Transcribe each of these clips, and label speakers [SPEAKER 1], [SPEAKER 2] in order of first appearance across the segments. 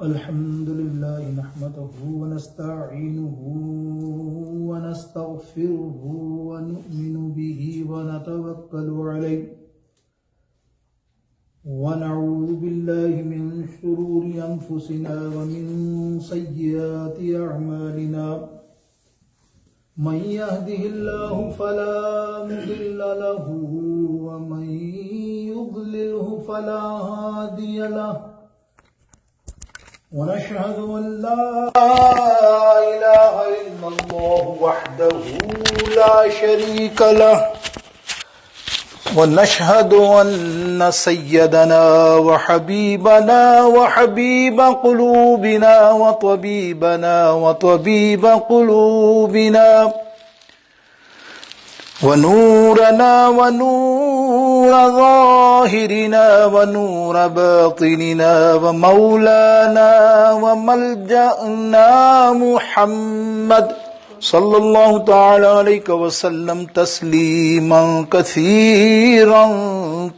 [SPEAKER 1] الحمد لله نحمده ونستعينه ونستغفره ونؤمن به ونتوكل عليه ونعوذ بالله من شرور أنفسنا ومن سيئات أعمالنا من يهده الله فلا مضل له ومن يضلله فلا هادي له ونشهد أن لا إله إلا الله وحده لا شريك له ونشهد أن سيدنا وحبيبنا وحبيب قلوبنا وطبيب قلوبنا ونورنا ونور ظاهرنا ونور باطننا ومولانا وملجأنا محمد صلى الله تعالى عليه وسلم تسليما كثيرا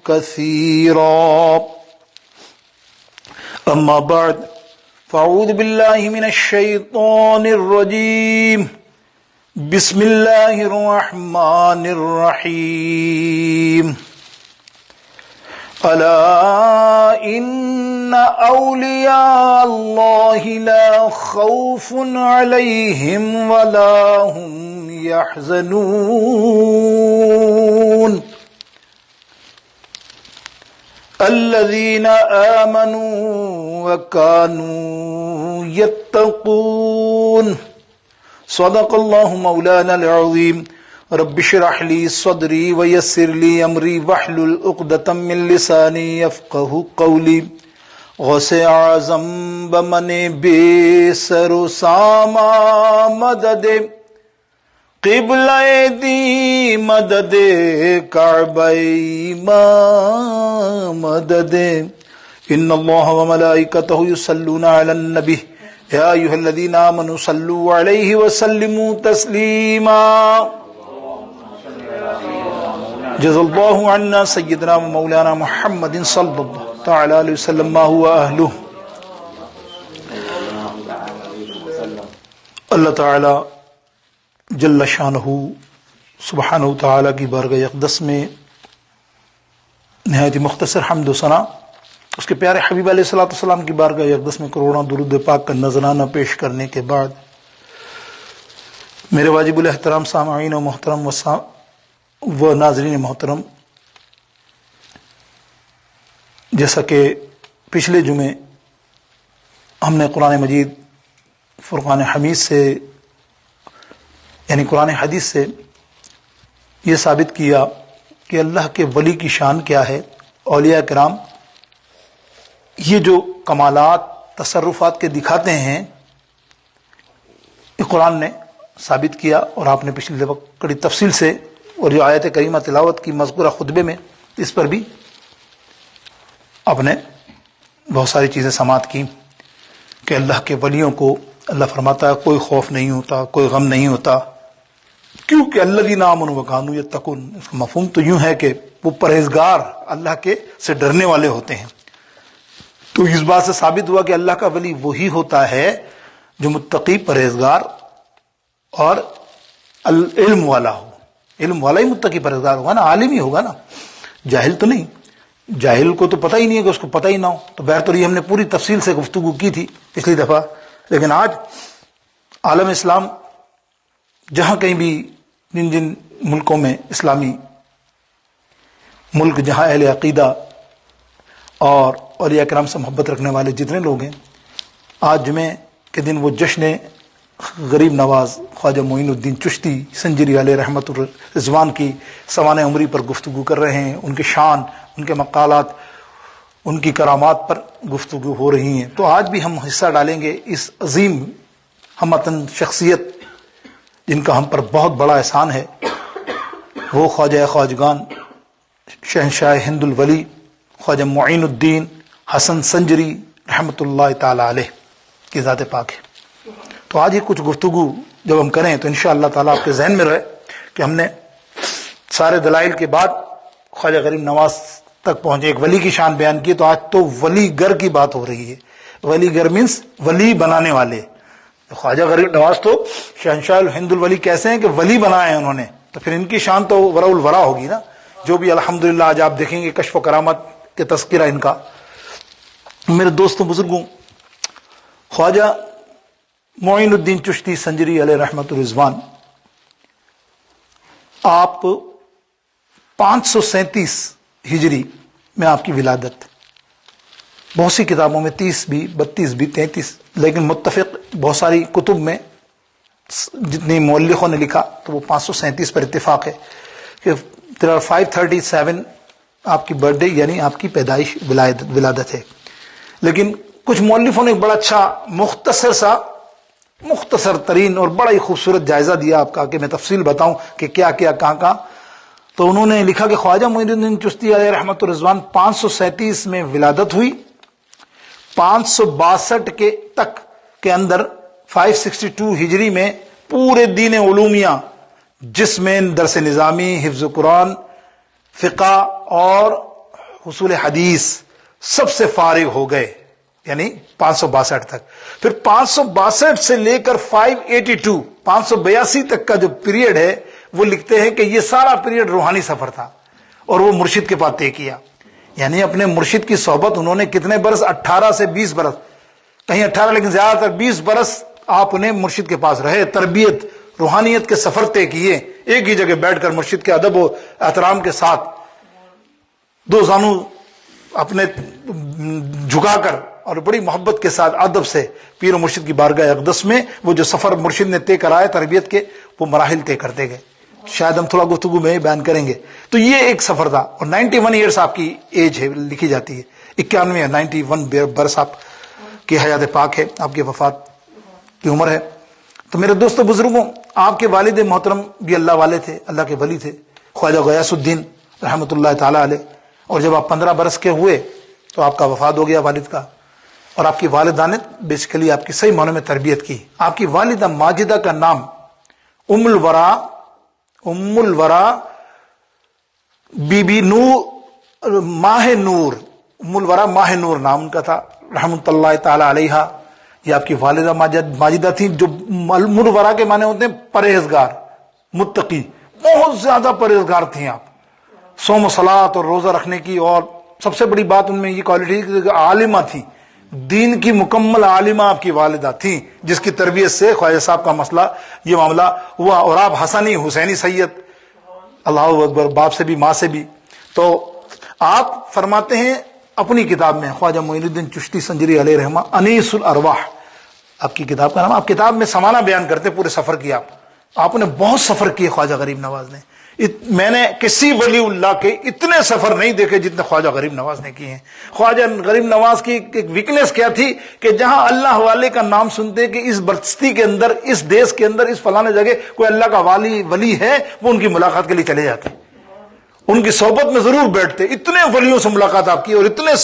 [SPEAKER 1] كثيرا. أما بعد فأعوذ بالله من الشيطان الرجيم. بسم الله الرحمن الرحيم. ألا إن أولياء الله لا خوف عليهم ولا هم يحزنون الذين آمنوا وكانوا يتقون. صدق الله مولانا العظيم. رب اشرح لي صدري ويسر لي امري واحلل عقدة من لساني يفقهوا قولي. غوث اعظم بمن بے سر و ساما مدد قبلہ دی مدد کعبہ مدد. ان اللہ وملائکتہ یصلون علی النبی یا ایھا الذین آمنوا صلوا علیہ وسلموا تسلیما. جزا اللہ عنا سیدنا مولانا محمد صلی اللہ تعالی علیہ وسلم ما هو اہلہ. اللہ تعالی جل شانہ سبحانہ تعالی کی بارگاہ اقدس میں نہایت مختصر حمد و ثنا اس کے پیارے حبیب علیہ الصلوۃ والسلام کی بارگاہ اقدس میں کروڑوں درود پاک کا نذرانہ پیش کرنے کے بعد میرے واجب الاحترام سامعین و محترم و ناظرین محترم، جیسا کہ پچھلے جمعے ہم نے قرآن مجید فرقان حمید سے یعنی قرآن حدیث سے یہ ثابت کیا کہ اللہ کے ولی کی شان کیا ہے. اولیاء کرام یہ جو کمالات تصرفات کے دکھاتے ہیں یہ قرآن نے ثابت کیا، اور آپ نے پچھلے وقت بڑی تفصیل سے اور جو آیت کریمہ تلاوت کی مذکورہ خطبے میں اس پر بھی آپ نے بہت ساری چیزیں سماعت کی کہ اللہ کے ولیوں کو اللہ فرماتا ہے کوئی خوف نہیں ہوتا، کوئی غم نہیں ہوتا، کیونکہ الذین آمنوا وکانوا یتقون. اس کا مفہوم تو یوں ہے کہ وہ پرہیزگار اللہ کے سے ڈرنے والے ہوتے ہیں. تو اس بات سے ثابت ہوا کہ اللہ کا ولی وہی ہوتا ہے جو متقی، پرہیزگار اور علم والا ہو. علم والا ہی متقی پرہیزگار ہوگا نا، عالم ہی ہوگا نا، جاہل تو نہیں. جاہل کو تو پتہ ہی نہیں ہے کہ اس کو پتہ ہی نہ ہو. تو بہرطور یہ ہم نے پوری تفصیل سے گفتگو کی تھی پچھلی دفعہ. لیکن آج عالم اسلام جہاں کہیں بھی جن ملکوں میں اسلامی ملک جہاں اہل عقیدہ اور اولیاء کرام سے محبت رکھنے والے جتنے لوگ ہیں، آج جمعے کے دن وہ جشن غریب نواز خواجہ معین الدین چشتی سنجری علیہ رحمت الرضوان کی سوانح عمری پر گفتگو کر رہے ہیں. ان کے شان، ان کے مقالات، ان کی کرامات پر گفتگو ہو رہی ہیں. تو آج بھی ہم حصہ ڈالیں گے اس عظیم ہمتن شخصیت جن کا ہم پر بہت بڑا احسان ہے، وہ خواجہ خواجگان شہنشاہ ہند الولی خواجہ معین الدین حسن سنجری رحمۃ اللہ تعالی علیہ کی ذات پاک ہے. تو آج ہی کچھ گفتگو جب ہم کریں تو انشاءاللہ تعالیٰ آپ کے ذہن میں رہے کہ ہم نے سارے دلائل کے بعد خواجہ غریب نواز تک پہنچے، ایک ولی کی شان بیان کی، تو آج تو ولی گر کی بات ہو رہی ہے، ولی گر مینس ولی بنانے والے. خواجہ غریب نواز تو شہنشاہ ہند الولی کیسے ہیں کہ ولی بنائے ہیں انہوں نے, تو پھر ان کی شان تو ورا الورا ہوگی نا. جو بھی الحمدللہ آج آپ دیکھیں گے کشف و کرامت کے تذکرہ ان کا. میرے دوستوں بزرگوں, خواجہ معین الدین چشتی سنجری علیہ رحمت الرضوان, آپ 537 ہجری میں آپ کی ولادت. بہت سی کتابوں میں 30 بھی 32 بھی 33, لیکن متفق بہت ساری کتب میں جتنی مؤلخوں نے لکھا تو وہ 537 پر اتفاق ہے کہ 537 آپ کی برتھ ڈے یعنی آپ کی پیدائش ولادت ہے. لیکن کچھ مؤلفوں نے ایک بڑا اچھا مختصر ترین اور بڑا ہی خوبصورت جائزہ دیا آپ کا کہ میں تفصیل بتاؤں کہ کیا کیا کہاں کہاں. تو انہوں نے لکھا کہ خواجہ معین الدین چشتی علیہ رحمت الرضوان 537 میں ولادت ہوئی, 562 تک کے اندر 562 ہجری میں پورے دین علومیہ جس میں درس نظامی, حفظ قرآن, فقہ اور حصول حدیث سب سے فارغ ہو گئے, یعنی 562 تک. پھر 562 سے لے کر 582 تک کا جو پیریڈ ہے وہ لکھتے ہیں کہ یہ سارا پیریڈ روحانی سفر تھا اور وہ مرشد کے پاس طے کیا. یعنی اپنے مرشد کی صحبت انہوں نے کتنے برس, 18 سے 20 برس, کہیں 18 لیکن زیادہ تر 20 برس آپ نے مرشد کے پاس رہے, تربیت روحانیت کے سفر طے کیے, ایک ہی جگہ بیٹھ کر مرشد کے ادب و احترام کے ساتھ دو زانو اپنے جھکا کر اور بڑی محبت کے ساتھ ادب سے پیر و مرشد کی بارگاہ اقدس میں وہ جو سفر مرشد نے طے کرائے تربیت کے, وہ مراحل طے کرتے گئے. شاید ہم تھوڑا گفتگو میں بیان کریں گے. تو یہ ایک سفر تھا. اور 91 ایئرس آپ کی ایج ہے, لکھی جاتی ہے 91 91 برس آپ کی حیات پاک ہے, آپ کی وفات کی عمر ہے. تو میرے دوستوں بزرگوں, آپ کے والد محترم بھی اللہ والے تھے, اللہ کے ولی تھے, خواجہ غیاث الدین رحمۃ اللہ تعالی علیہ. اور جب آپ 15 برس کے ہوئے تو آپ کا وفات ہو گیا والد کا, اور آپ کی والدہ نے بیسیکلی آپ کی صحیح معنوں میں تربیت کی. آپ کی والدہ ماجدہ کا نام ام الورا بی بی نور ماہ نور, ام الورا ماہ نور نام ان کا تھا رحمۃ اللہ تعالی علیہ. یہ آپ کی والدہ ماجدہ تھیں, جو ام الورا کے معنی ہوتے ہیں پرہیزگار, متقی, بہت زیادہ پرہیزگار تھیں آپ, صوم و صلات اور روزہ رکھنے کی, اور سب سے بڑی بات ان میں یہ کوالٹی عالمہ تھیں, دین کی مکمل عالمہ آپ کی والدہ تھیں, جس کی تربیت سے خواجہ صاحب کا مسئلہ یہ معاملہ ہوا. اور آپ حسنی حسینی سید, اللہ اکبر, باپ سے بھی ماں سے بھی. تو آپ فرماتے ہیں اپنی کتاب میں, خواجہ معین الدین چشتی سنجری علیہ رحمہ, انیس الارواح آپ کی کتاب کا نام. آپ کتاب میں سمانہ بیان کرتے پورے سفر کی. آپ نے بہت سفر کیے خواجہ غریب نواز نے. میں نے کسی ولی اللہ کے اتنے سفر نہیں دیکھے جتنے خواجہ غریب نواز نے کیے ہیں. خواجہ غریب نواز کی ایک ویکنیس کیا تھی کہ جہاں اللہ والے کا نام سنتے کہ اس بستی کے اندر, اس دیش کے اندر, اس فلانے جگہ کوئی اللہ کا ولی ہے, وہ ان کی ملاقات کے لیے چلے جاتے, ان کی صحبت میں ضرور بیٹھتے. اتنے ولیوں سے ملاقات آپ کی, اور اتنے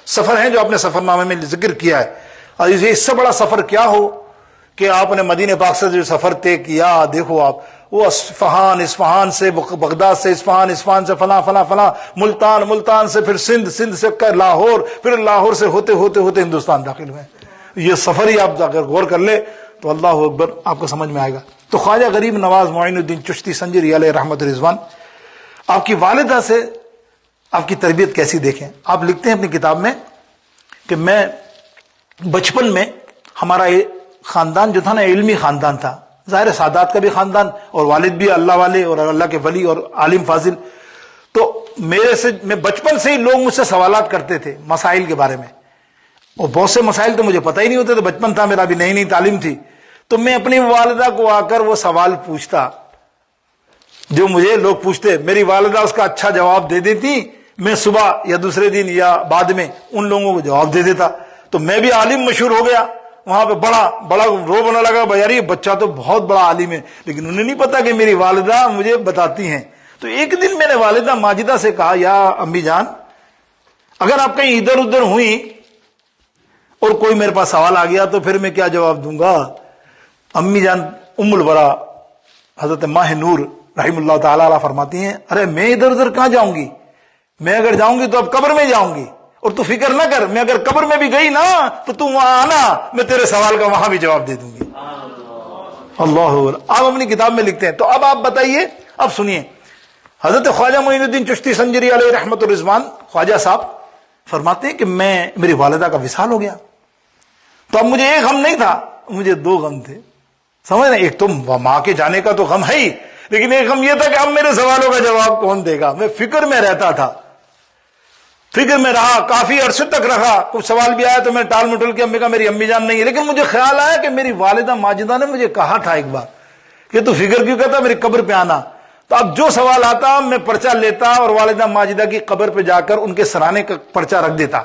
[SPEAKER 1] سفر ہیں جو آپ نے سفر نامے میں ذکر کیا ہے. اور اس سے بڑا سفر کیا ہو کہ آپ نے مدینہ پاک سے جو سفر طے کیا, دیکھو آپ, وہ اصفہان سے بغداد سے اصفہان سے فلاں ملتان سے پھر سندھ سے لاہور, پھر لاہور سے ہوتے ہوتے ہندوستان داخل ہوئے. یہ سفر ہی آپ اگر غور کر لے تو اللہ اکبر آپ کو سمجھ میں آئے گا. تو خواجہ غریب نواز معین الدین چشتی سنجری علیہ رحمت الرضوان, آپ کی والدہ سے آپ کی تربیت کیسی دیکھیں. آپ لکھتے ہیں اپنی کتاب میں کہ میں بچپن میں, ہمارا خاندان جو تھا نا علمی خاندان تھا, ظاہر سادات کا بھی خاندان, اور والد بھی اللہ والے اور اللہ کے ولی اور عالم فاضل. تو میں بچپن سے ہی لوگ مجھ سے سوالات کرتے تھے مسائل کے بارے میں, اور بہت سے مسائل تو مجھے پتہ ہی نہیں ہوتے. تو بچپن تھا میرا, بھی نئی تعلیم تھی, تو میں اپنی والدہ کو آ کر وہ سوال پوچھتا جو مجھے لوگ پوچھتے. میری والدہ اس کا اچھا جواب دے دیتی, میں صبح یا دوسرے دن یا بعد میں ان لوگوں کو جواب دے دیتا. تو میں بھی عالم مشہور ہو گیا وہاں پہ, بڑا رو بنا لگا یار یہ بچہ تو بہت بڑا عالم ہے. لیکن انہیں نہیں پتا کہ میری والدہ مجھے بتاتی ہیں. تو ایک دن میں نے والدہ ماجدہ سے کہا, یا امی جان, اگر آپ کہیں ادھر ادھر ہوئی اور کوئی میرے پاس سوال آ گیا تو پھر میں کیا جواب دوں گا. امی جان ام الورا حضرت ماہ نور رحم اللہ تعالی علیہ فرماتی ہیں, ارے میں ادھر ادھر کہاں جاؤں گی, میں اگر جاؤں گی تو اب قبر میں جاؤں گی, اور تو فکر نہ کر، میں اگر قبر میں بھی گئی نا تو تم وہاں آنا، میں تیرے سوال کا وہاں بھی جواب دے دوں گی۔ اللہ، آپ اپنی کتاب میں لکھتے ہیں۔ تو اب آپ بتائیے، اب سنیے، حضرت خواجہ معین الدین چشتی سنجری علیہ رحمت الرضوان خواجہ صاحب فرماتے ہیں کہ میری والدہ کا وصال ہو گیا، تو اب مجھے ایک غم نہیں تھا، مجھے دو غم تھے، سمجھ رہے؟ ایک تو ماں کے جانے کا تو غم ہے ہی، لیکن ایک غم یہ تھا کہ اب میرے سوالوں کا جواب کون دے گا۔ میں فکر میں رہتا تھا، فکر میں رہا، کافی عرصے تک رہا، کچھ سوال بھی آیا تو میں ٹال مٹول کے امی کا میری امی جان نہیں ہے، لیکن مجھے خیال آیا کہ میری والدہ ماجدہ نے مجھے کہا تھا ایک بار کہ تو فکر کیوں کرتا میری قبر پہ آنا۔ تو اب جو سوال آتا میں پرچہ لیتا اور والدہ ماجدہ کی قبر پہ جا کر ان کے سرانے کا پرچہ رکھ دیتا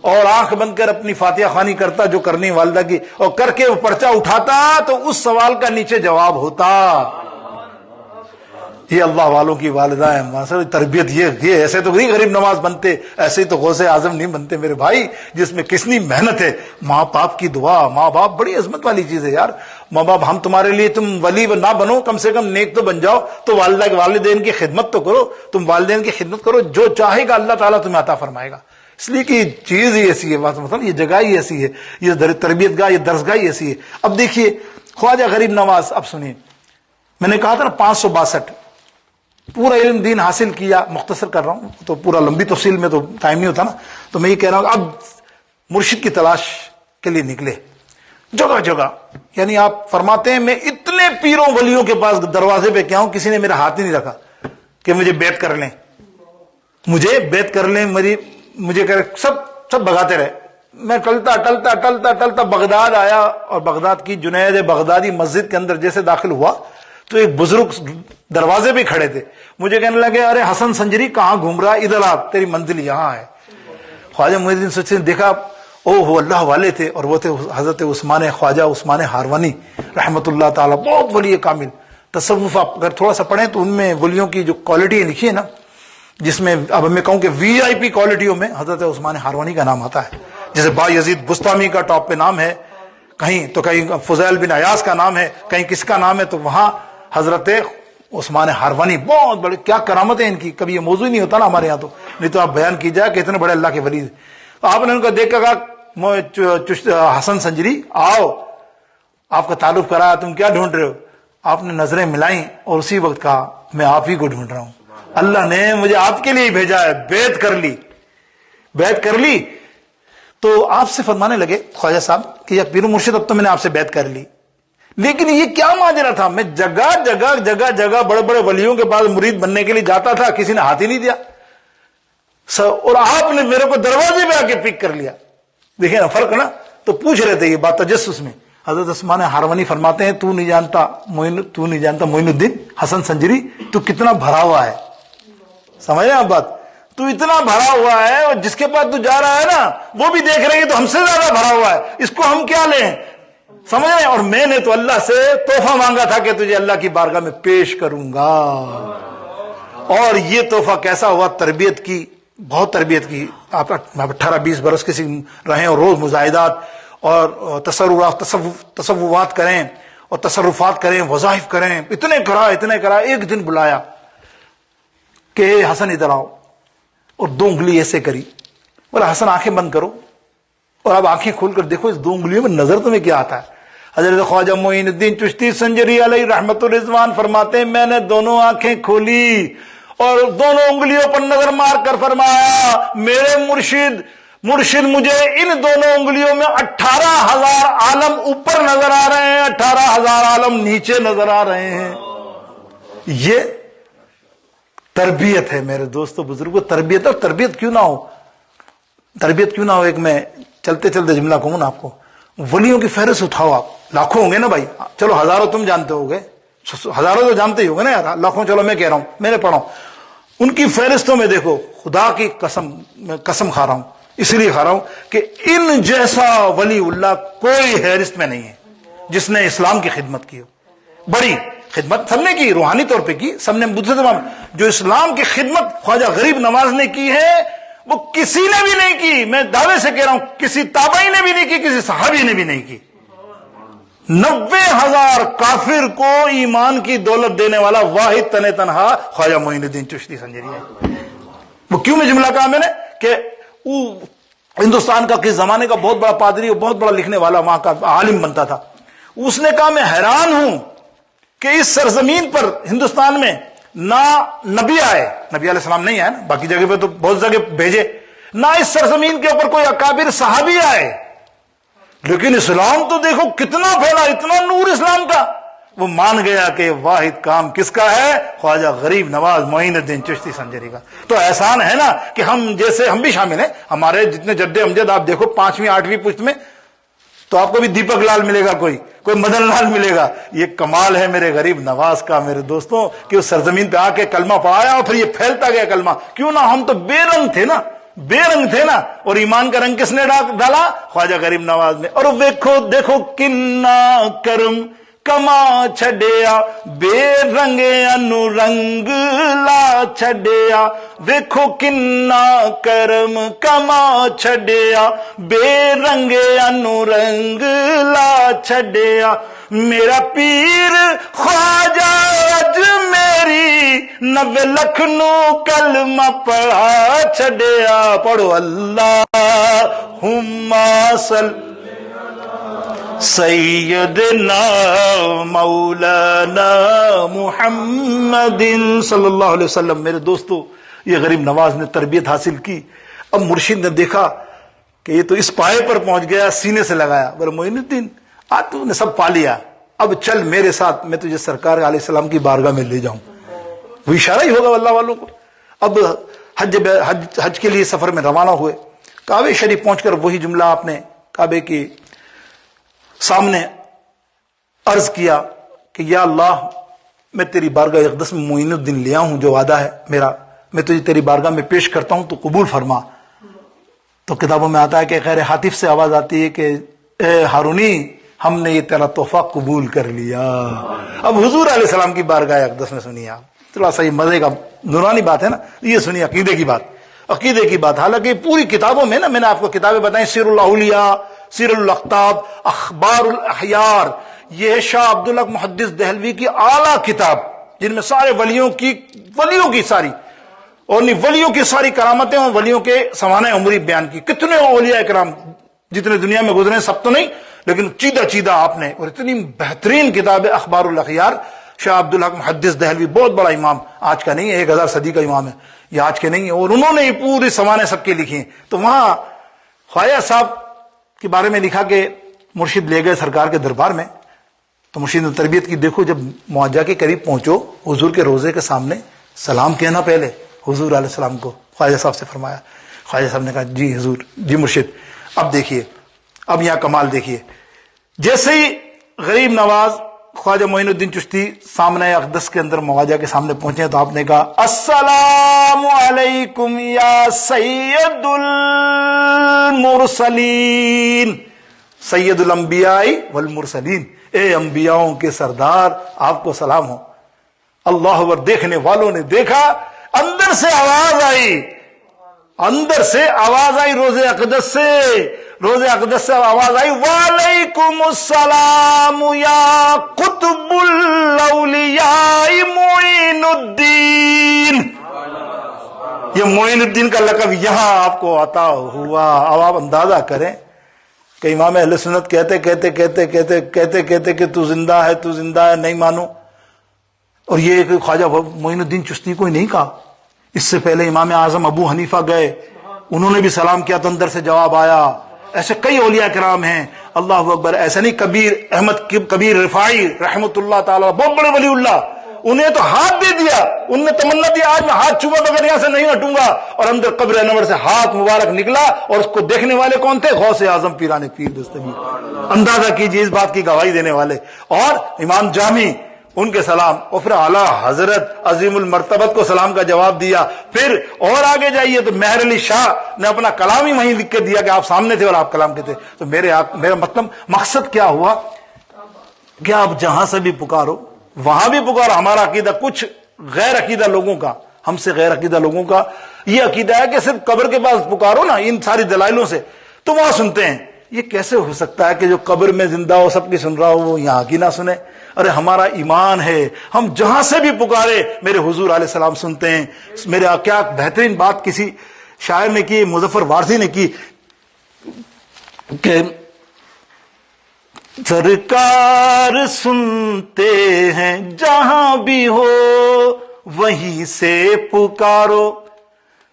[SPEAKER 1] اور آنکھ بند کر اپنی فاتحہ خوانی کرتا جو کرنی والدہ کی، اور کر کے وہ پرچہ اٹھاتا تو اس سوال کا نیچے جواب ہوتا۔ یہ اللہ والوں کی والدہ ہے، ماشاءاللہ تربیت یہ ایسے تو نہیں غریب نواز بنتے، ایسے تو غوث اعظم نہیں بنتے میرے بھائی، جس میں کتنی محنت ہے۔ ماں باپ کی دعا، ماں باپ بڑی عظمت والی چیز ہے یار۔ ماں باپ ہم تمہارے لیے، تم ولی نہ بنو کم سے کم نیک تو بن جاؤ، تو والدہ کے والدین کی خدمت تو کرو، تم والدین کی خدمت کرو، جو چاہے گا اللہ تعالیٰ تمہیں عطا فرمائے گا۔ اس لیے کہ چیز ہی ایسی ہے، مطلب یہ جگہ ہی ایسی ہے، یہ تربیت گاہ، یہ درسگاہ ہی ایسی ہے۔ اب دیکھیے خواجہ غریب نواز، اب سنیے، میں نے کہا تھا نا 562 پورا علم دین حاصل کیا، مختصر کر رہا ہوں تو پورا لمبی تفصیل میں تو ٹائم نہیں ہوتا نا، تو میں یہ کہہ رہا ہوں اب مرشد کی تلاش کے لیے نکلے جگہ جگہ، یعنی آپ فرماتے ہیں میں اتنے پیروں ولیوں کے پاس دروازے پہ کیا ہوں، کسی نے میرا ہاتھ ہی نہیں رکھا کہ مجھے بیعت کر لیں، مجھے بیعت کر لیں، مجھے سب بھگاتے رہے۔ میں ٹلتا بغداد آیا، اور بغداد کی جنید بغدادی مسجد کے اندر جیسے داخل ہوا تو ایک بزرگ دروازے پہ کھڑے تھے، مجھے کہنے لگے ارے حسن سنجری کہاں گھوم رہا ہے، ادھر آ، تیری منزل یہاں ہے۔ خواجہ معین الدین چشتی نے دیکھا، وہ اللہ والے تھے، اور وہ تھے حضرت عثمان، خواجہ عثمان ہاروانی رحمت اللہ تعالیٰ، بہت ولی کامل تصوف۔ آپ اگر تھوڑا سا پڑھیں تو ان میں ولیوں کی جو کوالٹی لکھی ہے نا، جس میں اب میں کہوں کہ وی آئی پی کوالٹیوں میں حضرت عثمان ہاروانی کا نام آتا ہے، جیسے با یزید بستامی کا ٹاپ پہ نام ہے، کہیں تو کہیں فضیل بن ایاز کا نام ہے، کہیں کس کا نام ہے، تو وہاں حضرت عثمان ہاروانی بہت بڑے، کیا کرامت ہے ان کی، کبھی یہ موضوع ہی نہیں ہوتا نا ہمارے یہاں، تو نہیں تو آپ بیان کی جائے کہ اتنے بڑے اللہ کے ولی ہیں۔ تو آپ نے ان کو دیکھ کر کہا حسن سنجری آؤ، آپ کا تعارف کرایا، تم کیا ڈھونڈ رہے ہو؟ آپ نے نظریں ملائیں اور اسی وقت کہا میں آپ ہی کو ڈھونڈ رہا ہوں، اللہ نے مجھے آپ کے لیے بھیجا ہے، بیعت کر لی۔ تو آپ سے فرمانے لگے خواجہ صاحب کہ یا پیر مرشد اب تو میں نے آپ سے بیعت کر لی، لیکن یہ کیا ماجرا تھا، میں جگہ بڑے بڑے ولیوں کے پاس مرید بننے کے لیے جاتا تھا، کسی نے ہاتھ ہی نہیں دیا، اور آپ نے میرے کو دروازے پہ آ کے پک کر لیا۔ دیکھیں نا فرق نا، تو پوچھ رہے تھے یہ بات تجسس میں۔ حضرت عثمان ہاروانی فرماتے ہیں تو نہیں جانتا معین الدین حسن سنجری، تو کتنا بھرا ہوا ہے، سمجھ رہے ہیں آپ بات، تو اتنا بھرا ہوا ہے، اور جس کے پاس تو جا رہا ہے نا وہ بھی دیکھ رہے ہیں تو ہم سے زیادہ بھرا ہوا ہے، اس کو ہم کیا لیں، سمجھ رہے ہیں؟ اور میں نے تو اللہ سے تحفہ مانگا تھا کہ تجھے اللہ کی بارگاہ میں پیش کروں گا، اور یہ تحفہ کیسا ہوا، تربیت کی، بہت تربیت کی۔ آپ 18-20 برس کسی رہیں اور روز مجاہدات اور تصوفات کریں اور تصرفات کریں، وظائف کریں، اتنے کرا۔ ایک دن بلایا کہ حسن ادھر آؤ، اور 2 انگلی ایسے کری، بولا حسن آنکھیں بند کرو، اور اب آنکھیں کھول کر دیکھو اس 2 انگلیوں میں نظر تمہیں کیا آتا ہے۔ حضرت خواجہ معین الدین چشتی سنجری علیہ رحمت الرضوان فرماتے ہیں میں نے دونوں آنکھیں کھولی اور دونوں انگلیوں پر نظر مار کر فرمایا میرے مرشد مجھے ان دونوں انگلیوں میں 18,000 عالم اوپر نظر آ رہے ہیں، 18,000 عالم نیچے نظر آ رہے ہیں۔ یہ تربیت ہے میرے دوستو بزرگوں، تربیت کیوں نہ ہو۔ ایک میں چلتے جملہ کہوں نا آپ کو، ولیوں کی فہرست اٹھاؤ، آپ لاکھوں ہوں گے نا بھائی، چلو ہزاروں تم جانتے ہو گے، ہزاروں تو جانتے ہی ہوگے نا یار، لاکھوں چلو میں کہہ رہا ہوں، میں نے پڑھا ہوں، ان کی فہرستوں میں دیکھو، خدا کی قسم کھا رہا ہوں، اس لیے کھا رہا ہوں کہ ان جیسا ولی اللہ کوئی فہرست میں نہیں ہے جس نے اسلام کی خدمت کی ہو۔ بڑی خدمت سب نے کی، روحانی طور پہ کی سب نے، جو اسلام کی خدمت خواجہ غریب نواز نے کی ہے وہ کسی نے بھی نہیں کی، میں دعوے سے کہہ رہا ہوں کسی تابعی نے بھی نہیں کی، کسی صحابی نے بھی نہیں کی۔ 90,000 کافر کو ایمان کی دولت دینے والا واحد تنہا خواجہ معین الدین چشتی سنجری ہے۔ وہ کیوں میں جملہ کہا میں نے کہ ہندوستان کا کس زمانے کا بہت بڑا پادری اور بہت بڑا لکھنے والا وہاں کا عالم بنتا تھا. اس نے کہا میں حیران ہوں کہ اس سرزمین پر ہندوستان میں نہ نبی آئے، نبی علیہ السلام نہیں آئے نا، باقی جگہ پہ تو بہت جگہ بھیجے، نہ اس سرزمین کے اوپر کوئی اکابر صحابی آئے، لیکن اسلام تو دیکھو کتنا پھیلا، اتنا نور اسلام کا. وہ مان گیا کہ واحد کام کس کا ہے؟ خواجہ غریب نواز معین الدین چشتی سنجری کا. تو احسان ہے نا کہ ہم جیسے ہم بھی شامل ہیں، ہمارے جتنے جد امجد آپ دیکھو 5ویں 8ویں پشت میں تو آپ کو بھی دیپک لال ملے گا، کوئی مدن لال ملے گا. یہ کمال ہے میرے غریب نواز کا میرے دوستوں کہ اس سرزمین پہ آ کے کلمہ پڑھایا اور پھر یہ پھیلتا گیا کلمہ. کیوں نہ، ہم تو بے رنگ تھے نا، اور ایمان کا رنگ کس نے ڈالا؟ خواجہ غریب نواز نے. اور دیکھو کنا کرم کما چھڈیا، بے رنگے انو رنگ لا چھڈیا. ویکھو کنا کرم کما چھڈیا، بے رنگے انو رنگ لا چھڈیا. میرا پیر خواجہ اج میری 90 لکھ نو کلمہ پڑھا چھڈیا. پڑھو اللہم صلی سیدنا مولانا محمد صلی اللہ علیہ وسلم. میرے دوستو، یہ غریب نواز نے تربیت حاصل کی. اب مرشد نے دیکھا کہ یہ تو اس پائے پر پہنچ گیا، سینے سے لگایا، بولے معین الدین آج تو نے سب پا لیا، اب چل میرے ساتھ، میں تجھے سرکار علیہ السلام کی بارگاہ میں لے جاؤں. وہ اشارہ ہی ہوگا اللہ والوں کو. اب حج کے لیے سفر میں روانہ ہوئے. کعبے شریف پہنچ کر وہی جملہ آپ نے کعبے کی سامنے عرض کیا کہ یا اللہ، میں تیری بارگاہ اقدس میں معین الدین لیا ہوں، جو وعدہ ہے میرا میں تجھے تیری بارگاہ میں پیش کرتا ہوں، تو قبول فرما. تو کتابوں میں آتا ہے کہ خیر حاطف سے آواز آتی ہے کہ اے ہارونی، ہم نے یہ تیرا تحفہ قبول کر لیا. اب حضور علیہ السلام کی بارگاہ اقدس میں سنیے آپ، تھوڑا سا یہ مزے کا نورانی بات ہے نا، یہ سنیے عقیدے کی بات. حالانکہ پوری کتابوں میں نا، میں نے آپ کو کتابیں بتائیں، سیر الاولیاء، سیر الاقطاب، اخبار الاحیار، یہ ہے شاہ عبدالحق محدث دہلوی کی اعلیٰ کتاب، جن میں سارے ولیوں کی ساری اور ولیوں کی ساری کرامتیں اور ولیوں کے سوانح عمری بیان کی. کتنے اولیاء کرام جتنے دنیا میں گزرے، سب تو نہیں لیکن چیدہ آپ نے. اور اتنی بہترین کتاب ہے اخبار الاحیار، شاہ عبدالحق محدث دہلوی، بہت بڑا امام، آج کا نہیں ہے، 1000 صدی کا امام ہے، یہ آج کے نہیں ہے، اور انہوں نے یہ پوری سوانح سب کے لکھی ہیں. تو وہاں خواجہ صاحب کے بارے میں لکھا کہ مرشد لے گئے سرکار کے دربار میں، تو مرشد نے تربیت کی. دیکھو جب معجزہ کے قریب پہنچو، حضور کے روزے کے سامنے سلام کہنا پہلے حضور علیہ السلام کو. خواجہ صاحب سے فرمایا، خواجہ صاحب نے کہا جی حضور، جی مرشد. اب دیکھیے، اب یہاں کمال دیکھیے. جیسے ہی غریب نواز خواجہ معین الدین چشتی سامنے اقدس کے اندر مواجہ کے سامنے پہنچے تو آپ نے کہا السلام علیکم یا سید المرسلین، سید الانبیاء والمرسلین، اے انبیاؤں کے سردار، آپ کو سلام ہو. اللہ اکبر. دیکھنے والوں نے دیکھا، اندر سے آواز آئی روزے اقدس سے آواز آئی، وعلیکم السلام یا قطب الاولیاء معین الدین. یہ معین الدین کا لقب یہاں آپ کو عطا ہوا. اب آپ اندازہ کریں کہ امام اہل سنت کہتے کہ تو زندہ ہے نہیں مانو. اور یہ کہ خواجہ معین الدین چشتی کو ہی نہیں کہا، اس سے پہلے امام اعظم ابو حنیفہ گئے، انہوں نے بھی سلام کیا تو اندر سے جواب آیا. ایسے کئی اولیاء کرام ہیں. اللہ اکبر. ایسا نہیں کبیر احمد کبیر رفاعی رحمت اللہ تعالی، بہت بڑے ولی اللہ، انہیں تو ہاتھ دے دیا، انہوں نے تمنا دیا آج میں ہاتھ چھوا بغیر یہاں سے نہیں ہٹوں گا، اور اندر قبر انور سے ہاتھ مبارک نکلا. اور اس کو دیکھنے والے کون تھے؟ غوث اعظم پیران پیر دستگیر. اندازہ کیجیے اس بات کی گواہی دینے والے. اور امام جامی، ان کے سلام، اور پھر اعلیٰ حضرت عظیم المرتبت کو سلام کا جواب دیا. پھر اور آگے جائیے تو مہر علی شاہ نے اپنا کلام ہی وہیں لکھ کے دیا کہ آپ سامنے تھے اور آپ کلام کے تھے. تو میرا مطلب مقصد کیا ہوا کہ آپ جہاں سے بھی پکارو وہاں بھی پکارو. ہمارا عقیدہ کچھ غیر عقیدہ لوگوں کا، ہم سے غیر عقیدہ لوگوں کا یہ عقیدہ ہے کہ صرف قبر کے پاس پکارو نا ان ساری دلائلوں سے تو وہاں سنتے ہیں. یہ کیسے ہو سکتا ہے کہ جو قبر میں زندہ ہو سب کی سن رہا ہو وہ یہاں کی نہ سنے؟ ارے ہمارا ایمان ہے، ہم جہاں سے بھی پکارے میرے حضور علیہ السلام سنتے ہیں. میرے کیا بہترین بات کسی شاعر نے کی, مظفر وارثی نے کی کہ سرکار سنتے ہیں جہاں بھی ہو وہیں سے پکارو,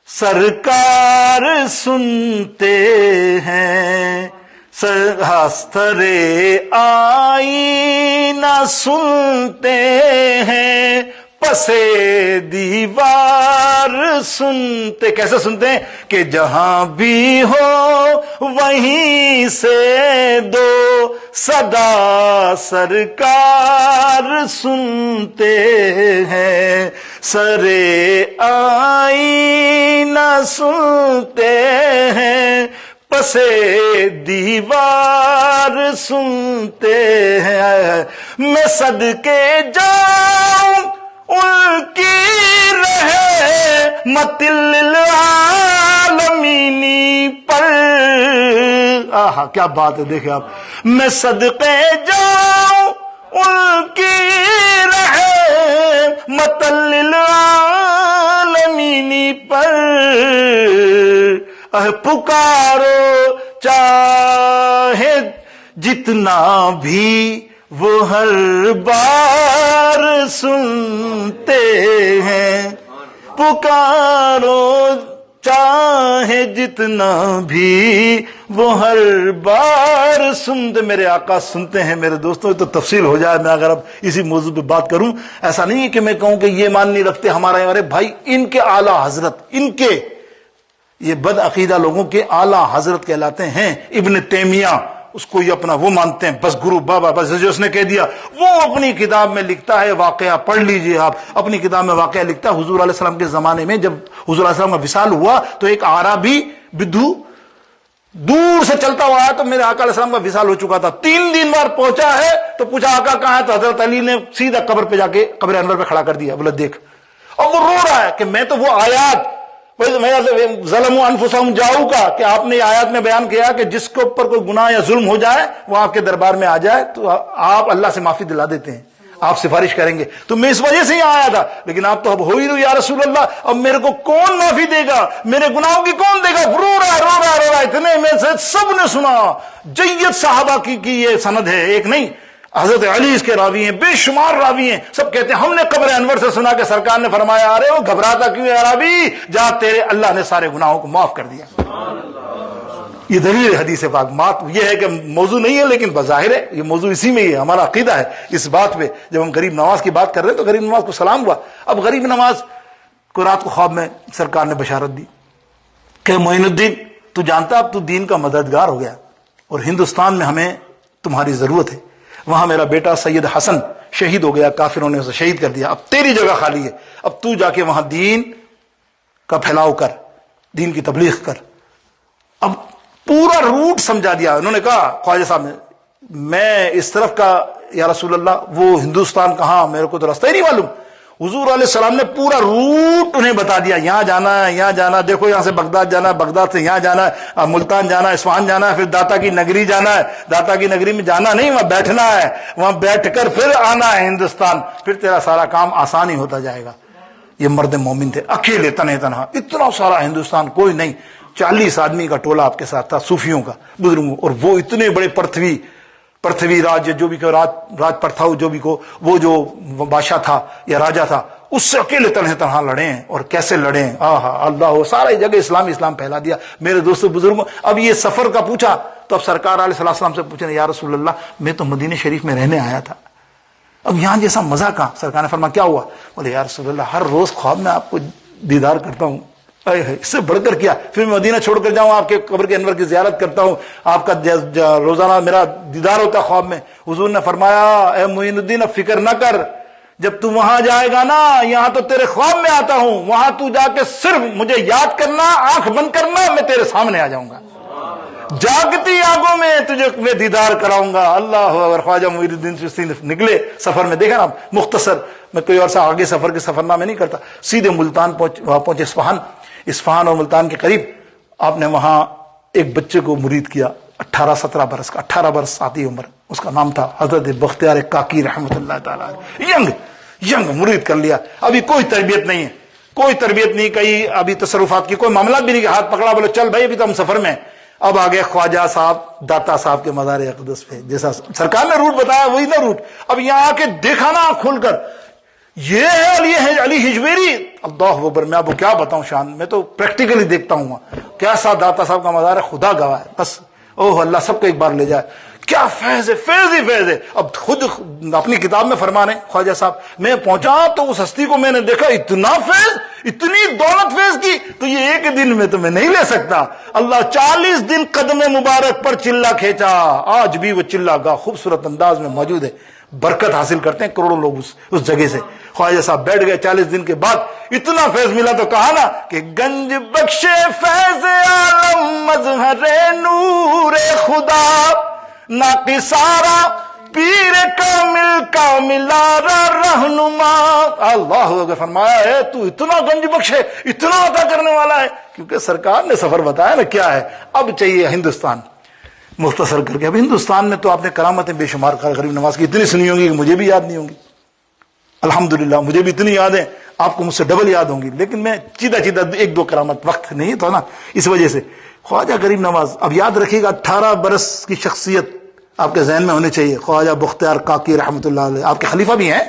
[SPEAKER 1] سرکار سنتے ہیں ہسترے آئینہ سنتے ہیں, پسے دیوار سنتے. کیسے سنتے ہیں کہ جہاں بھی ہو وہیں سے دو صدا سرکار سنتے ہیں, سرے آئینہ سنتے ہیں, پسے دیوار سنتے ہیں. میں صدقے جاؤں ان کی رحمت للعالمین پر. آہا کیا بات ہے, دیکھیں آپ, میں صدقے جاؤں ان کی رحمت للعالمین پر, پکارو چاہے جتنا بھی وہ ہر بار سنتے ہیں, پکارو چاہے جتنا بھی وہ ہر بار سنتے. میرے آقا سنتے ہیں. میرے دوستوں تو تفصیل ہو جائے, میں اگر اب اسی موضوع پہ بات کروں, ایسا نہیں ہے کہ میں کہوں کہ یہ مان نہیں رکھتے ہمارے بھائی, ان کے اعلیٰ حضرت, ان کے یہ بد عقیدہ لوگوں کے اعلیٰ حضرت کہلاتے ہیں. ابن تیمیہ, اس کو یہ اپنا وہ مانتے ہیں, بس گرو بابا, بس جو اس نے کہہ دیا. وہ اپنی کتاب میں لکھتا ہے, واقعہ پڑھ لیجئے آپ, اپنی کتاب میں واقعہ لکھتا ہے حضور علیہ السلام کے زمانے میں جب حضور علیہ السلام کا وصال ہوا تو ایک اعرابی بدھو دور سے چلتا ہوا آیا تو میرے آقا علیہ السلام کا وصال ہو چکا تھا. 3 دن بعد پہنچا ہے تو پوچھا آقا کہاں ہے, تو حضرت علی نے سیدھا قبر پہ جا کے قبر انور پہ کھڑا کر دیا, بولا دیکھ. اور وہ رو رہا ہے کہ میں تو وہ آیات ظلموا انفسہم جاؤ کا, کہ آپ نے آیات میں بیان کیا کہ جس کے اوپر کوئی گناہ یا ظلم ہو جائے وہ آپ کے دربار میں آ جائے تو آپ اللہ سے معافی دلا دیتے ہیں, آپ سفارش کریں گے. تو میں اس وجہ سے ہی آیا تھا, لیکن آپ تو اب ہو ہی رہو یا رسول اللہ, اب میرے کو کون معافی دے گا, میرے گناہوں کی کون دے گا. رو رہا. اتنے میں سے سب نے سنا. جید صحابہ کی یہ سند ہے, ایک نہیں, حضرت علی اس کے راوی ہیں, بے شمار راوی ہیں. سب کہتے ہیں ہم نے قبر انور سے سنا کہ سرکار نے فرمایا ارے وہ گھبراتا کیوں ہے عربی, جا تیرے اللہ نے سارے گناہوں کو معاف کر دیا. یہ دلیل حدیث پاک. بات یہ ہے کہ موضوع نہیں ہے لیکن بظاہر ہے یہ موضوع اسی میں ہی ہے. ہمارا عقیدہ ہے اس بات پہ. جب ہم غریب نواز کی بات کر رہے ہیں تو غریب نواز کو سلام ہوا. اب غریب نواز کو رات کو خواب میں سرکار نے بشارت دی کہ معین الدین تو جانتا اب تو دین کا مددگار ہو گیا اور ہندوستان میں ہمیں تمہاری ضرورت ہے. وہاں میرا بیٹا سید حسن شہید ہو گیا, کافروں نے اسے شہید کر دیا, اب تیری جگہ خالی ہے, اب تو جا کے وہاں دین کا پھیلاؤ کر, دین کی تبلیغ کر. اب پورا روٹ سمجھا دیا. انہوں نے کہا خواجہ صاحب نے, میں اس طرف کا یا رسول اللہ, وہ ہندوستان کہاں, میرے کو تو راستہ ہی نہیں معلوم. حضور علیہ السلام نے پورا روٹ انہیں بتا دیا, یہاں جانا ہے, یہاں جانا, دیکھو یہاں سے بغداد جانا ہے, بغداد سے یہاں جانا ہے, ملتان جانا ہے, اصفہان جانا ہے, پھر داتا کی نگری جانا ہے, داتا کی نگری میں جانا نہیں, وہاں بیٹھنا ہے, وہاں بیٹھ کر پھر آنا ہے ہندوستان, پھر تیرا سارا کام آسان ہی ہوتا جائے گا. یہ مرد مومن تھے, اکیلے تنہا, اتنا سارا ہندوستان, کوئی نہیں, 40 آدمی کا ٹولہ آپ کے ساتھ تھا, صوفیوں کا, بزرگوں, اور وہ اتنے بڑے پرتھوی راج جو بھی کو راج پرتھا جو بھی کو, وہ جو بادشاہ تھا یا راجا تھا, اس سے اکیلے تنہا لڑے ہیں. اور کیسے لڑے ہیں, اللہ, سارے جگہ اسلام پھیلا دیا. میرے دوستوں بزرگوں, اب یہ سفر کا پوچھا تو اب سرکار علیہ السلام سے پوچھے یا رسول اللہ, میں تو مدینہ شریف میں رہنے آیا تھا, اب یہاں جیسا مزہ کہاں. سرکار نے فرمایا کیا ہوا, بولے یا رسول اللہ ہر روز خواب میں آپ کو دیدار کرتا ہوں, اس سے بڑھ کر کیا, پھر میں مدینہ چھوڑ کر جاؤں, آپ کے قبر کے انور کی زیارت کرتا ہوں, آپ کا روزانہ میرا دیدار ہوتا خواب میں. حضور نے فرمایا اے معین الدین اب فکر نہ کر, جب تو وہاں جائے گا نا, یہاں تو تیرے خواب میں آتا ہوں, وہاں تو جا کے صرف مجھے یاد کرنا, آنکھ بند کرنا, میں تیرے سامنے آ جاؤں گا, جاگتی آنکھوں میں تجھے میں دیدار کراؤں گا. اللہ اکبر. خواجہ معین الدین چشتی نکلے سفر میں, دیکھا نا مختصر, میں کوئی اور سا آگے سفر کے سفر نامے نہیں کرتا, سیدھے ملتان پہنچے, اصفہان اور ملتان کے قریب. آپ نے وہاں ایک بچے کو مرید کیا, 18-17 برس کا, 18 برس آتی عمر, اس کا نام تھا حضرت بختیار کاکی رحمت اللہ تعالی. ینگ مرید کر لیا, ابھی کوئی تربیت نہیں ہے, کوئی تربیت نہیں، کئی ابھی تصرفات کی کوئی معاملات بھی نہیں کہ ہاتھ پکڑا بولے چل بھائی ابھی تو ہم سفر میں ہیں۔ اب آگے خواجہ صاحب داتا صاحب کے مزار اقدس پہ، جیسا سرکار نے روٹ بتایا وہی نہ روٹ، اب یہاں آ کے دیکھا نا کھول کر، یہ ہے علی ہجویری، اللہ اکبر، میں آپ کو کیا بتاؤں شان، میں تو پریکٹیکلی دیکھتا ہوں کیسا داتا صاحب کا مزار ہے، خدا گواہ ہے، بس اوہ اللہ سب کو ایک بار لے جائے، کیا فیض ہے، فیض ہی فیض ہے۔ اب خود اپنی کتاب میں فرما رہے ہیں خواجہ صاحب، میں پہنچا تو اس ہستی کو میں نے دیکھا، اتنا فیض، اتنی دولت فیض کی، تو یہ ایک دن میں تو میں نہیں لے سکتا۔ اللہ 40 دن قدم مبارک پر چلا کھینچا، آج بھی وہ چلا گا خوبصورت انداز میں موجود ہے، برکت حاصل کرتے ہیں کروڑوں لوگ اس جگہ سے۔ خواجہ صاحب بیٹھ گئے، 40 دن کے بعد اتنا فیض ملا تو کہا نا کہ گنج بخش فیض عالم مظہر نور خدا، ناقصارا پیر کامل کا ملارا رہنما۔ اللہ اکبر، فرمایا ہے تو اتنا گنج بخش ہے، اتنا عطا کرنے والا ہے، کیونکہ سرکار نے سفر بتایا نا کیا ہے۔ اب چاہیے ہندوستان، مختصر کر کے، اب ہندوستان میں تو آپ نے کرامتیں بے شمار غریب نواز کی اتنی سنی ہوں گی کہ مجھے بھی یاد نہیں ہوں گی، الحمدللہ مجھے بھی اتنی یاد ہے، آپ کو مجھ سے ڈبل یاد ہوں گی، لیکن میں چیدہ 1-2 کرامت، وقت نہیں تو نا، اس وجہ سے خواجہ غریب نواز، اب یاد رکھیے گا 18 برس کی شخصیت آپ کے ذہن میں ہونی چاہیے، خواجہ بختیار کاکی رحمۃ اللہ علیہ، آپ کے خلیفہ بھی ہیں،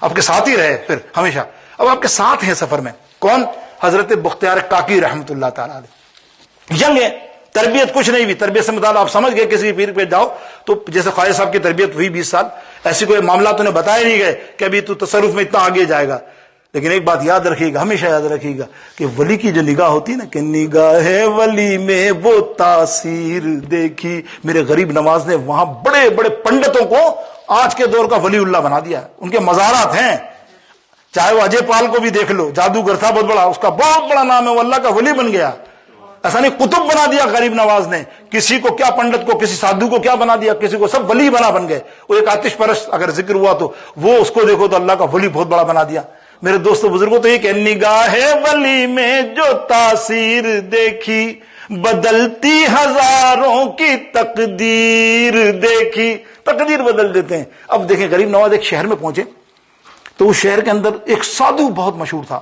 [SPEAKER 1] آپ کے ساتھ ہی رہے پھر ہمیشہ، اب آپ کے ساتھ ہیں سفر میں، کون؟ حضرت بختیار کاکی رحمۃ اللہ تعالیٰ علیہ، ینگ ہے، تربیت کچھ نہیں بھی، تربیت سے مطلب آپ سمجھ گئے کسی پیر پہ جاؤ تو جیسے خواجہ صاحب کی تربیت ہوئی 20 سال، ایسی کوئی معاملات انہیں بتائے نہیں گئے کہ ابھی تو تصرف میں اتنا آگے جائے گا، لیکن ایک بات یاد رکھیے گا، ہمیشہ یاد رکھیے گا کہ ولی کی جو نگاہ ہوتی ہے نا، کہ نگاہ ولی میں وہ تاثیر دیکھی، میرے غریب نواز نے وہاں بڑے بڑے پنڈتوں کو آج کے دور کا ولی اللہ بنا دیا، ان کے مزارات ہیں، چاہے وہ اجے پال کو بھی دیکھ لو، جادوگر تھا بہت بڑا، اس کا بہت بڑا نام ہے، وہ اللہ کا ولی بن گیا، ایسا نہیں قطب بنا دیا غریب نواز نے، کسی کو کیا پنڈت کو، کسی سادھو کو کیا بنا دیا، کسی کو سب ولی بن گئے، وہ ایک آتش پرست اگر ذکر ہوا تو وہ اس کو دیکھو تو اللہ کا ولی بہت بڑا بنا دیا۔ میرے دوستو بزرگوں، تو یہ کہ نگاہ ولی میں جو تاثیر دیکھی، بدلتی ہزاروں کی تقدیر دیکھی، تقدیر بدل دیتے ہیں۔ اب دیکھیں غریب نواز ایک شہر میں پہنچے تو اس شہر کے اندر ایک سادھو بہت مشہور تھا،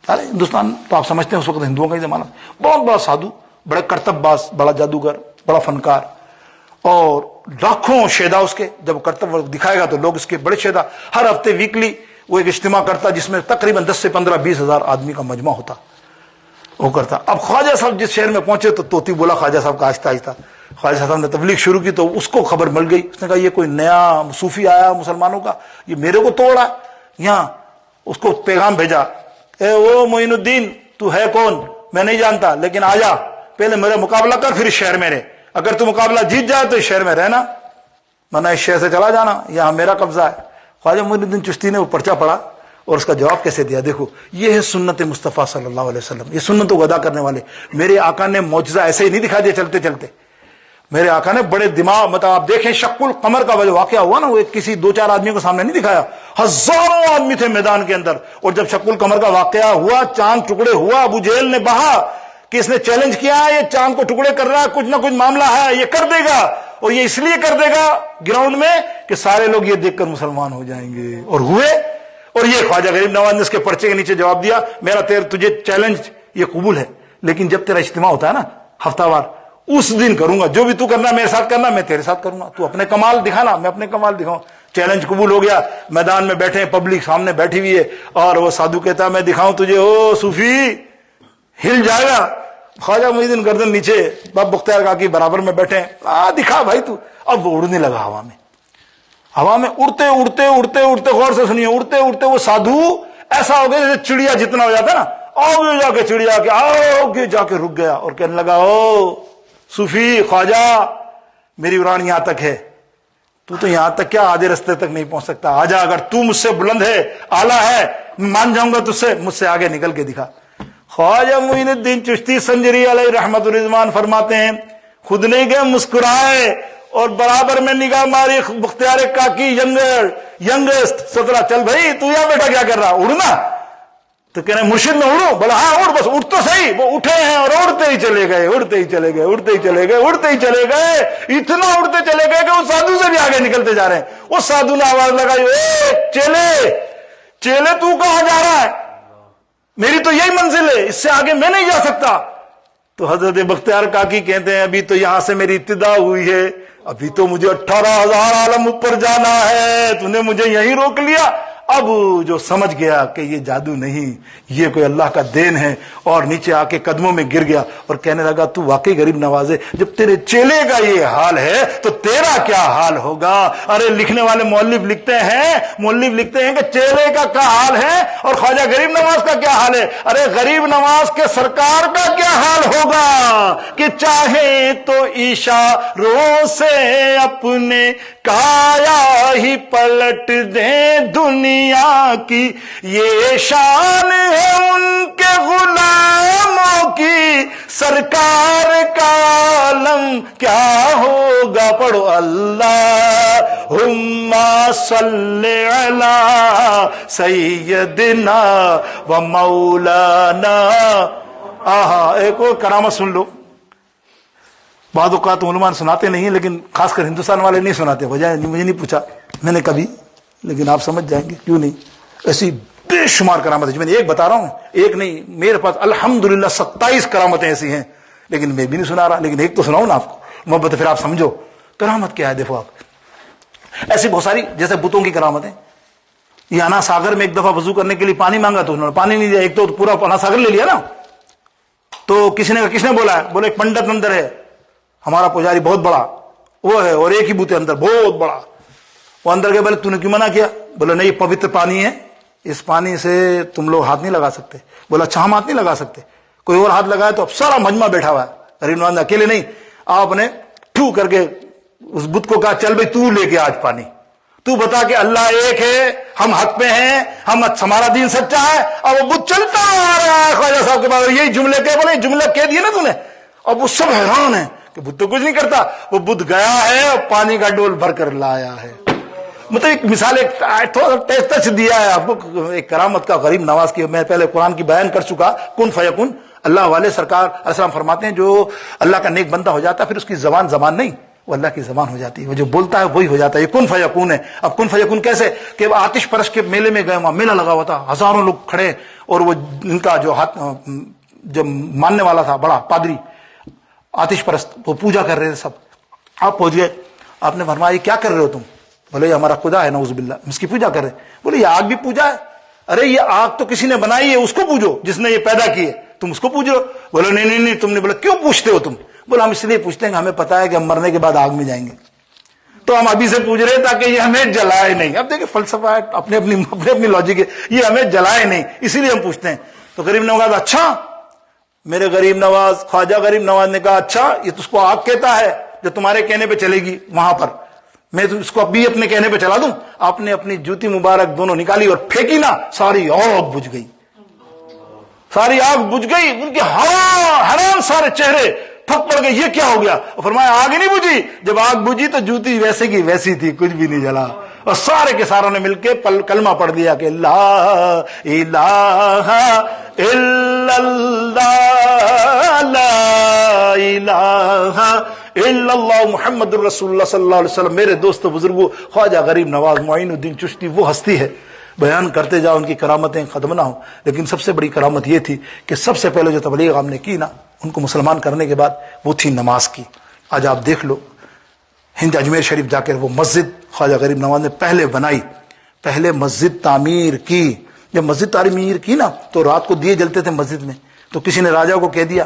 [SPEAKER 1] ہندوستان تو آپ سمجھتے ہیں اس وقت ہندوؤں کا ہی زمانہ، بہت بڑا سادھو، بڑے کرتب باز، بڑا جادوگر، بڑا فنکار، اور لاکھوں شیدا اس کے، جب کرتب دکھائے گا تو لوگ اس کے بڑے شیدا، ہر ہفتے ویکلی وہ ایک اجتماع کرتا جس میں تقریباً 10 سے 15 20 ہزار آدمی کا مجمع ہوتا، وہ کرتا۔ اب خواجہ صاحب جس شہر میں پہنچے تو طوطی بولا خواجہ صاحب کا آہستہ آہستہ، خواجہ صاحب نے تبلیغ شروع کی تو اس کو خبر مل گئی، اس نے کہا یہ کوئی نیا صوفی آیا مسلمانوں کا، یہ میرے کو توڑا یہاں، اس کو پیغام بھیجا، اے او معین الدین تو ہے کون؟ میں نہیں جانتا، لیکن آ جا، پہلے میرے مقابلہ کر پھر اس شہر میں رہ، اگر تو مقابلہ جیت جائے تو اس شہر میں رہنا، ورنہ اس شہر سے چلا جانا، یہاں میرا قبضہ ہے۔ خواجہ معین الدین چشتی نے وہ پرچہ پڑھا اور اس کا جواب کیسے دیا، دیکھو یہ ہے سنت مصطفیٰ صلی اللہ علیہ وسلم، یہ سنتوں کو ادا کرنے والے، میرے آقا نے معجزہ ایسے ہی نہیں دکھا دیا چلتے چلتے، میرے آقا نے بڑے دماغ، مطلب آپ دیکھیں شق القمر کا جو واقعہ ہوا نا، وہ کسی 2-4 آدمیوں کو سامنے نہیں دکھایا، ہزاروں آدمی تھے میدان کے اندر، اور جب شق القمر کا واقعہ ہوا، چاند ٹکڑے ہوا، ابو جہل نے بہا کہ اس نے چیلنج کیا ہے، یہ چاند کو ٹکڑے کر رہا ہے، کچھ نہ کچھ معاملہ ہے، یہ کر دے گا، اور یہ اس لیے کر دے گا گراؤنڈ میں کہ سارے لوگ یہ دیکھ کر مسلمان ہو جائیں گے، اور ہوئے۔ اور یہ خواجہ غریب نواز نے اس کے پرچے کے نیچے جواب دیا، میرا تجھے چیلنج یہ قبول ہے، لیکن جب تیرا اجتماع ہوتا ہے نا ہفتہ وار، اس دن کروں گا، جو بھی تو کرنا میرے ساتھ کرنا، میں تیرے ساتھ کروں گا، تو اپنے کمال دکھانا، میں اپنے کمال دکھاؤں۔ چیلنج قبول ہو گیا، میدان میں بیٹھے، پبلک سامنے بیٹھی ہوئی ہے، اور وہ سادھو کہتا ہے میں دکھاؤں تجھے، او صوفی، ہل جائے گا۔ خواجہ معین الدین گردن نیچے، باب بختیار کاکی برابر میں بیٹھے، دکھا بھائی تو۔ اب وہ اڑنے لگا ہوا میں اڑتے اڑتے اڑتے اڑتے، غور سے سنیے، اڑتے اڑتے وہ سادھو ایسا ہو گیا جیسے چڑیا جتنا ہو جاتا ہے نا، آگے جا کے چڑیا کے آگے جا کے رک گیا، اور کہنے لگا او صوفی خواجہ، میری اڑان یہاں تک ہے، تو یہاں تک کیا آدھے رستے تک نہیں پہنچ سکتا، آجا، اگر تو مجھ سے بلند ہے، اعلیٰ ہے، میں مان جاؤں گا تجھ سے، مجھ سے آگے نکل کے دکھا۔ خواجہ معین الدین چشتی سنجری علیہ رحمت الرضوان فرماتے ہیں، خود نہیں گئے، مسکرائے اور برابر میں نگاہ ماری، بختیار کاکی ینگسٹ 17، چل بھائی تو یہاں بیٹا کیا کر رہا، اڑنا؟ تو کہنے مرشد میں اڑوں؟ بولا ہاں اڑ، بس اٹھ تو صحیح۔ وہ اٹھے ہیں اور اڑتے ہی چلے گئے، اڑتے ہی چلے گئے، اڑتے ہی چلے گئے، اڑتے ہی چلے گئے، اتنا اڑتے چلے گئے کہ وہ سادھو سے بھی آگے نکلتے جا رہے ہیں۔ وہ سادھو نے آواز لگائی، اے چیلے، چیلے تو کہاں جا رہا ہے؟ میری تو یہی منزل ہے، اس سے آگے میں نہیں جا سکتا. تو حضرت بختیار کاکی کہتے ہیں ابھی تو یہاں سے میری ابتدا ہوئی ہے، ابھی تو مجھے 18,000 عالم اوپر جانا ہے، تو نے مجھے یہیں روک لیا. اب جو سمجھ گیا کہ یہ جادو نہیں، یہ کوئی اللہ کا دین ہے، اور نیچے آ کے قدموں میں گر گیا اور کہنے لگا تو واقعی غریب نواز ہے، جب تیرے چیلے کا یہ حال ہے تو تیرا کیا حال ہوگا. ارے لکھنے والے مؤلف لکھتے ہیں کہ چیلے کا کیا حال ہے اور خواجہ غریب نواز کا کیا حال ہے. ارے غریب نواز کے سرکار کا کیا حال ہوگا کہ چاہے تو اشاروں سے اپنے کایا ہی پلٹ دیں دنیا کی، یہ شان ہے ان کے غلاموں کی، سرکار کا عالم کیا ہوگا. پڑھو اللہم صلی علی سیدنا و مولانا. ایک اور کرامت سن لو. بعض اوقات علماء سناتے نہیں ہیں، لیکن خاص کر ہندوستان والے نہیں سناتے. وجہ مجھے نہیں پوچھا میں نے کبھی، لیکن آپ سمجھ جائیں گے کیوں نہیں. ایسی بے شمار کرامت ہے، میں نے ایک بتا رہا ہوں، ایک نہیں، میرے پاس الحمدللہ 27 کرامتیں ایسی ہیں، لیکن میں بھی نہیں سنا رہا. لیکن ایک تو سناؤں نا آپ کو محبت، پھر آپ سمجھو کرامت کیا ہے. دیکھو آپ ایسی بہت ساری، جیسے بتوں کی کرامتیں. یہ انا ساگر میں ایک دفعہ وضو کرنے کے لیے پانی مانگا تو انہوں نے پانی نہیں دیا. ایک تو پورا انا ساگر لے لیا نا. تو کس نے بولا ہے؟ بولے ایک پنڈت اندر ہے، ہمارا پجاری بہت بڑا وہ ہے، اور ایک ہی بوتے اندر بہت بڑا. وہ اندر گئے، بولے تو نے کیوں منع کیا؟ بولے نہیں، پوتر پانی ہے، اس پانی سے تم لوگ ہاتھ نہیں لگا سکتے. بولا اچھا ہم ہاتھ نہیں لگا سکتے. کوئی اور ہاتھ لگائے تو اب سارا مجمع بیٹھا ہوا ہے. غریب نواز نے اکیلے نہیں، آپ نے ٹھو کر کے اس بت کو کہا چل بھائی تو لے کے آج پانی، تو بتا کہ اللہ ایک ہے، ہم حق پہ ہیں، ہمارا دین سچا ہے. اور وہ بت چلتا آ رہا ہے خواجہ صاحب کے پاس، یہی جملے کے بولے جملہ کہہ دیے نا تم نے. اب وہ سب حیران ہیں کہ بت تو کچھ نہیں کرتا. وہ بت گیا ہے اور پانی کا ڈول بھر کر لایا ہے. مطلب ایک مثال، ایک تھوڑا ٹچ دیا ہے آپ کو ایک کرامت کا غریب نواز کی. میں پہلے قرآن کی بیان کر چکا، کن فیکن. اللہ والے سرکار علیہ السلام فرماتے ہیں جو اللہ کا نیک بندہ ہو جاتا ہے پھر اس کی زبان نہیں، وہ اللہ کی زبان ہو جاتی ہے. وہ جو بولتا ہے وہی ہو جاتا ہے. یہ کن فیکون ہے. اب کن فیکون کیسے کہ آتش پرش کے میلے میں گئے، وہاں میلہ لگا ہوا تھا، ہزاروں لوگ کھڑے، اور وہ ان کا جو ہاتھ جو ماننے والا تھا بڑا پادری آتش پرست، وہ پوجا کر رہے تھے سب. آپ پہنچ گئے، آپ نے فرمایا کیا کر رہے ہو تم؟ بولے یہ ہمارا خدا ہے نعوذ باللہ، اس کی پوجا کر رہے. بولے یہ آگ بھی پوجا ہے. ارے یہ آگ تو کسی نے بنائی ہے، اس کو پوجو، جس نے یہ پیدا کی ہے، تم اس کو پوج رہے ہو. بولے نہیں تم نے. بولا کیوں پوچھتے ہو تم؟ بولا ہم اس لیے پوچھتے ہیں کہ ہمیں پتا ہے کہ ہم مرنے کے بعد آگ میں جائیں گے، تو ہم ابھی سے پوچھ رہے ہیں تاکہ یہ ہمیں جلائے نہیں. اب دیکھیں فلسفہ ہے، اپنی لاجک ہے، یہ ہمیں جلائے نہیں اسی لیے ہم پوچھتے ہیں. تو غریب نواز اچھا، میرے غریب نواز خواجہ غریب نواز نے کہا اچھا یہ تو اس کو آگ کہتا ہے جو تمہارے کہنے پہ چلے گی وہاں پر، میں تو اس کو ابھی اپنے کہنے پہ چلا دوں. آپ نے اپنی جوتی مبارک دونوں نکالی اور پھینکی نا، ساری آگ بجھ گئی، ساری آگ بجھ گئی. ان کے حیران سارے چہرے پھک پڑ گئے، یہ کیا ہو گیا؟ اور فرمایا آگ نہیں بجھی. جب آگ بجھی تو جوتی ویسے کی ویسی تھی، کچھ بھی نہیں جلا. اور سارے کے ساروں نے مل کے کلمہ پڑھ دیا کہ لا الہ الا اللہ، لا الہ الا اللہ محمد الرسول اللہ صلی اللہ علیہ وسلم. میرے دوستو بزرگوں، خواجہ غریب نواز معین الدین چشتی وہ ہستی ہے، بیان کرتے جاؤ ان کی کرامتیں ختم نہ ہو. لیکن سب سے بڑی کرامت یہ تھی کہ سب سے پہلے جو تبلیغ ہم نے کی نا ان کو مسلمان کرنے کے بعد، وہ تھی نماز کی. آج آپ دیکھ لو ہند اجمیر شریف جا کر وہ مسجد خواجہ غریب نواز نے پہلے بنائی، پہلے مسجد تعمیر کی. جب مسجد تعمیر کی نا تو رات کو دیے جلتے تھے مسجد میں. تو کسی نے راجا کو کہہ دیا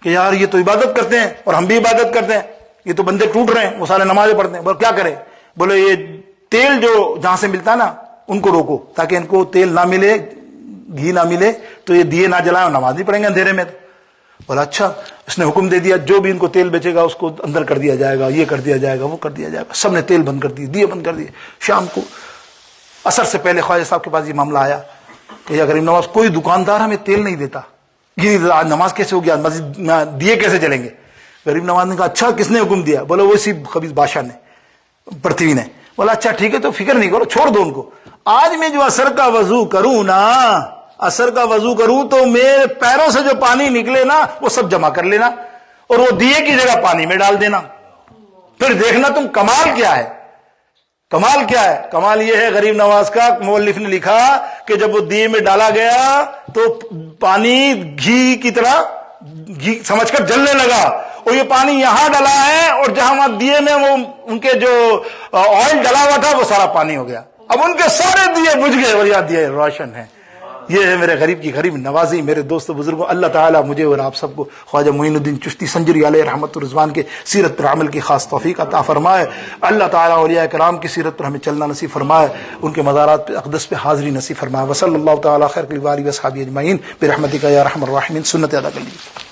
[SPEAKER 1] کہ یار یہ تو عبادت کرتے ہیں اور ہم بھی عبادت کرتے ہیں، یہ تو بندے ٹوٹ رہے ہیں، وہ سارے نمازیں پڑھتے ہیں. بولے کیا کریں؟ بولے یہ تیل جو جہاں سے ملتا ہے نا ان کو روکو تاکہ ان کو تیل نہ ملے، گھی نہ ملے، تو یہ دیے نہ جلائیں اور نماز نہیں پڑھیں گے اندھیرے میں. بولا اچھا. اس نے حکم دے دیا جو بھی ان کو تیل بیچے گا اس کو اندر کر دیا جائے گا، یہ کر دیا جائے گا، وہ کر دیا جائے گا. سب نے تیل بند کر دیے، دیے بند کر دیے. شام کو عصر سے پہلے خواجہ صاحب کے پاس یہ معاملہ آیا کہ یا غریب نواز کوئی دکاندار ہمیں تیل نہیں دیتا، یہ آج نماز کیسے ہو گیا، مسجد میں دیے کیسے چلیں گے؟ غریب نواز نے کہا اچھا کس نے حکم دیا؟ بولا وہ اسی خبیث بادشاہ نے، پرتھوی نے. بولا اچھا ٹھیک ہے تو فکر نہیں کرو، چھوڑ دو ان کو. آج میں جو عصر کا وضو کروں نا، عصر کا وضو کروں تو میرے پیروں سے جو پانی نکلے نا وہ سب جمع کر لینا اور وہ دیے کی جگہ پانی میں ڈال دینا. پھر دیکھنا تم کمال کیا ہے. کمال کیا ہے؟ کمال یہ ہے غریب نواز کا، مؤلف نے لکھا کہ جب وہ دیے میں ڈالا گیا تو پانی گھی کی طرح گھی سمجھ کر جلنے لگا، اور یہ پانی یہاں ڈلا ہے اور جہاں وہاں دیے میں وہ ان کے جو آئل ڈلا ہوا تھا وہ سارا پانی ہو گیا، اب ان کے سارے دیے بجھ گئے اور یہ دیے روشن ہیں۔ یہ ہے میرے غریب کی غریب نوازی۔ میرے دوستوں بزرگوں، اللہ تعالیٰ مجھے اور آپ سب کو خواجہ معین الدین چشتی سنجری علیہ رحمت الرضوان کے سیرت پر عمل کی خاص توفیق عطا فرمائے۔ اللہ تعالیٰ اولیاء کرام کی سیرت پر ہمیں چلنا نصیب فرمائے، ان کے مزارات اقدس پہ حاضری نصیب فرمائے۔ وصلی اللہ تعالیٰ خیر وآلہ وصحبہ اجمعین برحمتک یا ارحم الراحمین۔ سنت ادا کر لیجیے۔